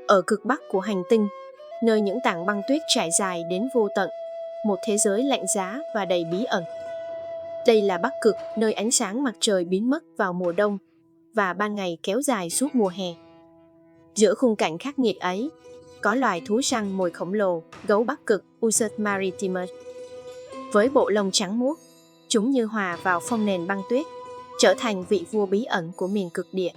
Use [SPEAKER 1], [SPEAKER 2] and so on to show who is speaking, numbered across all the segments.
[SPEAKER 1] Ở cực bắc của hành tinh, nơi những tảng băng tuyết trải dài đến vô tận, một thế giới lạnh giá và đầy bí ẩn. Đây là Bắc Cực, nơi ánh sáng mặt trời biến mất vào mùa đông và ban ngày kéo dài suốt mùa hè. Giữa khung cảnh khắc nghiệt ấy, có loài thú săn mồi khổng lồ, gấu Bắc Cực Ursus maritimus. Với bộ lông trắng muốt, chúng như hòa vào phong nền băng tuyết, trở thành vị vua bí ẩn của miền cực địa.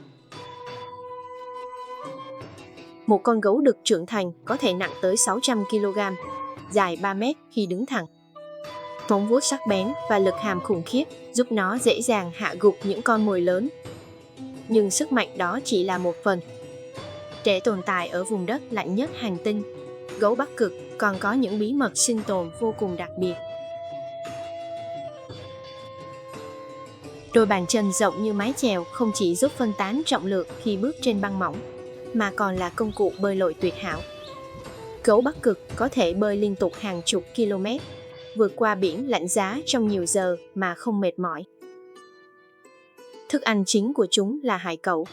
[SPEAKER 1] Một con gấu đực trưởng thành có thể nặng tới 600 kg, dài 3 mét khi đứng thẳng. Móng vuốt sắc bén và lực hàm khủng khiếp giúp nó dễ dàng hạ gục những con mồi lớn. Nhưng sức mạnh đó chỉ là một phần. Để tồn tại ở vùng đất lạnh nhất hành tinh, gấu Bắc Cực còn có những bí mật sinh tồn vô cùng đặc biệt. Đôi bàn chân rộng như mái chèo không chỉ giúp phân tán trọng lượng khi bước trên băng mỏng, mà còn là công cụ bơi lội tuyệt hảo. Gấu Bắc Cực có thể bơi liên tục hàng chục km, vượt qua biển lạnh giá trong nhiều giờ mà không mệt mỏi. Thức ăn chính của chúng là hải cẩu.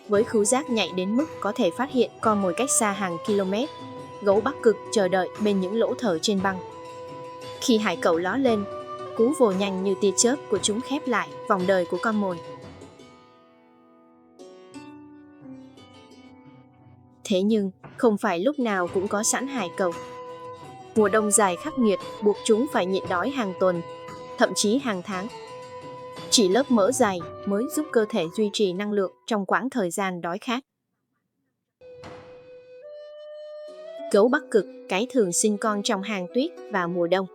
[SPEAKER 1] Với khứu giác nhạy đến mức có thể phát hiện con mồi cách xa hàng km, gấu Bắc Cực chờ đợi bên những lỗ thở trên băng. Khi hải cẩu ló lên, cú vồ nhanh như tia chớp của chúng khép lại vòng đời của con mồi. Thế nhưng, không phải lúc nào cũng có sẵn hải cẩu. Mùa đông dài khắc nghiệt buộc chúng phải nhịn đói hàng tuần, thậm chí hàng tháng. Chỉ lớp mỡ dày mới giúp cơ thể duy trì năng lượng trong quãng thời gian đói khát. Gấu Bắc Cực cái thường sinh con trong hang tuyết vào mùa đông.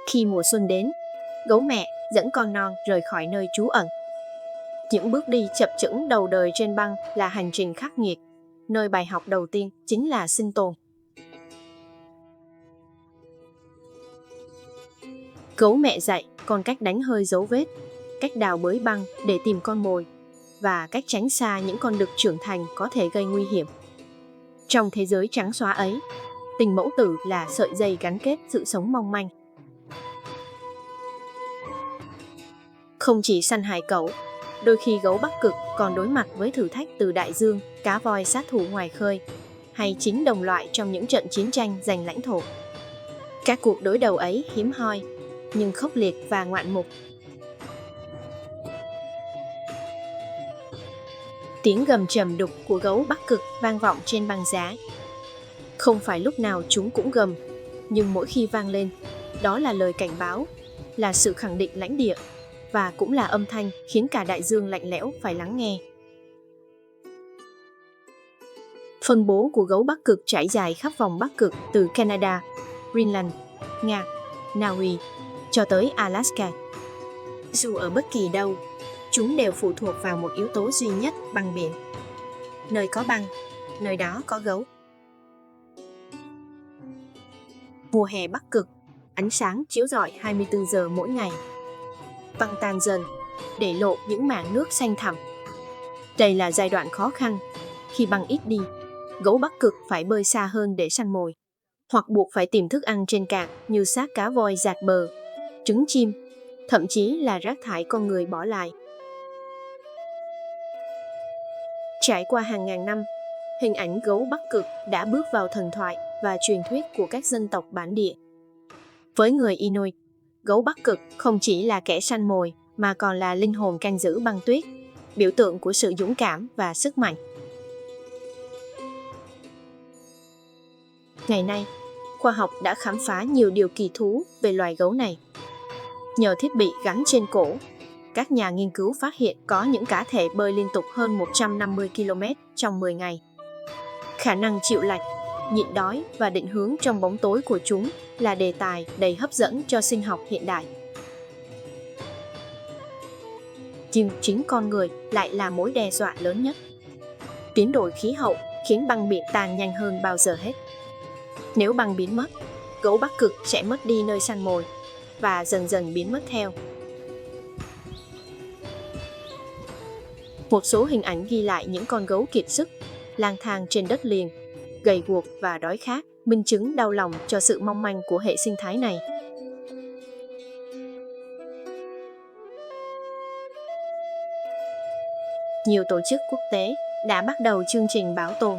[SPEAKER 1] Khi mùa xuân đến, gấu mẹ dẫn con non rời khỏi nơi trú ẩn. Những bước đi chập chững đầu đời trên băng là hành trình khắc nghiệt, nơi bài học đầu tiên chính là sinh tồn. Gấu mẹ dạy con cách đánh hơi dấu vết, cách đào bới băng để tìm con mồi và cách tránh xa những con đực trưởng thành có thể gây nguy hiểm. Trong thế giới trắng xóa ấy, tình mẫu tử là sợi dây gắn kết sự sống mong manh. Không chỉ săn hải cẩu, đôi khi gấu Bắc Cực còn đối mặt với thử thách từ đại dương, cá voi sát thủ ngoài khơi, hay chính đồng loại trong những trận chiến tranh giành lãnh thổ. Các cuộc đối đầu ấy hiếm hoi, nhưng khốc liệt và ngoạn mục. Tiếng gầm trầm đục của gấu Bắc Cực vang vọng trên băng giá. Không phải lúc nào chúng cũng gầm, nhưng mỗi khi vang lên, đó là lời cảnh báo, là sự khẳng định lãnh địa, và cũng là âm thanh khiến cả đại dương lạnh lẽo phải lắng nghe. Phân bố của gấu Bắc Cực trải dài khắp vòng Bắc Cực từ Canada, Greenland, Nga, Na Uy cho tới Alaska. Dù ở bất kỳ đâu, chúng đều phụ thuộc vào một yếu tố duy nhất, băng biển. Nơi có băng, nơi đó có gấu. Mùa hè Bắc Cực, ánh sáng chiếu rọi 24 giờ mỗi ngày. Băng tan dần, để lộ những mảng nước xanh thẳm. Đây là giai đoạn khó khăn. Khi băng ít đi, gấu Bắc Cực phải bơi xa hơn để săn mồi, hoặc buộc phải tìm thức ăn trên cạn như xác cá voi dạt bờ, trứng chim, thậm chí là rác thải con người bỏ lại. Trải qua hàng ngàn năm, hình ảnh gấu Bắc Cực đã bước vào thần thoại và truyền thuyết của các dân tộc bản địa. Với người Inuit, gấu Bắc Cực không chỉ là kẻ săn mồi mà còn là linh hồn canh giữ băng tuyết, biểu tượng của sự dũng cảm và sức mạnh. Ngày nay, khoa học đã khám phá nhiều điều kỳ thú về loài gấu này. Nhờ thiết bị gắn trên cổ, các nhà nghiên cứu phát hiện có những cá thể bơi liên tục hơn 150 km trong 10 ngày. Khả năng chịu lạnh, nhịn đói và định hướng trong bóng tối của chúng là đề tài đầy hấp dẫn cho sinh học hiện đại. Nhưng chính con người lại là mối đe dọa lớn nhất. Biến đổi khí hậu khiến băng biển tan nhanh hơn bao giờ hết. Nếu băng biến mất, gấu Bắc Cực sẽ mất đi nơi săn mồi và dần dần biến mất theo. Một số hình ảnh ghi lại những con gấu kiệt sức, lang thang trên đất liền, gầy guộc và đói khát, minh chứng đau lòng cho sự mong manh của hệ sinh thái này. Nhiều tổ chức quốc tế đã bắt đầu chương trình bảo tồn,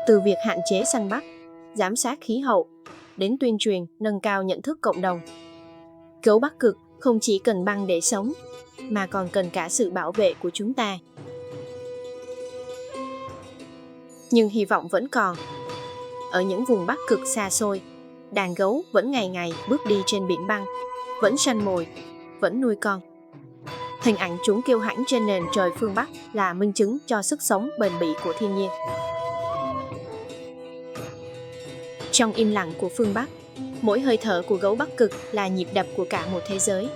[SPEAKER 1] Từ việc hạn chế săn bắt, giám sát khí hậu, đến tuyên truyền, nâng cao nhận thức cộng đồng. Gấu Bắc Cực không chỉ cần băng để sống, mà còn cần cả sự bảo vệ của chúng ta. Nhưng hy vọng vẫn còn. Ở những vùng Bắc Cực xa xôi, đàn gấu vẫn ngày ngày bước đi trên biển băng, vẫn săn mồi, vẫn nuôi con. Hình ảnh chúng kiêu hãnh trên nền trời phương Bắc là minh chứng cho sức sống bền bỉ của thiên nhiên. Trong im lặng của phương Bắc, mỗi hơi thở của gấu Bắc Cực là nhịp đập của cả một thế giới.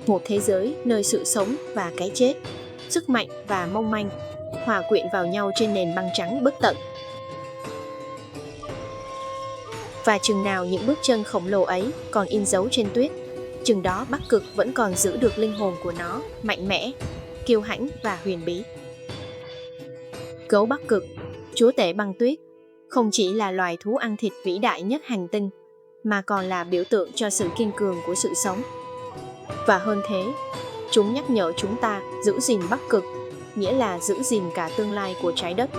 [SPEAKER 1] Một thế giới nơi sự sống và cái chết, sức mạnh và mong manh hòa quyện vào nhau trên nền băng trắng bất tận. Và chừng nào những bước chân khổng lồ ấy còn in dấu trên tuyết, chừng đó Bắc Cực vẫn còn giữ được linh hồn của nó, mạnh mẽ, kiêu hãnh và huyền bí. Gấu Bắc Cực, chúa tể băng tuyết, không chỉ là loài thú ăn thịt vĩ đại nhất hành tinh, mà còn là biểu tượng cho sự kiên cường của sự sống. Và hơn thế, chúng nhắc nhở chúng ta giữ gìn Bắc Cực, nghĩa là giữ gìn cả tương lai của trái đất.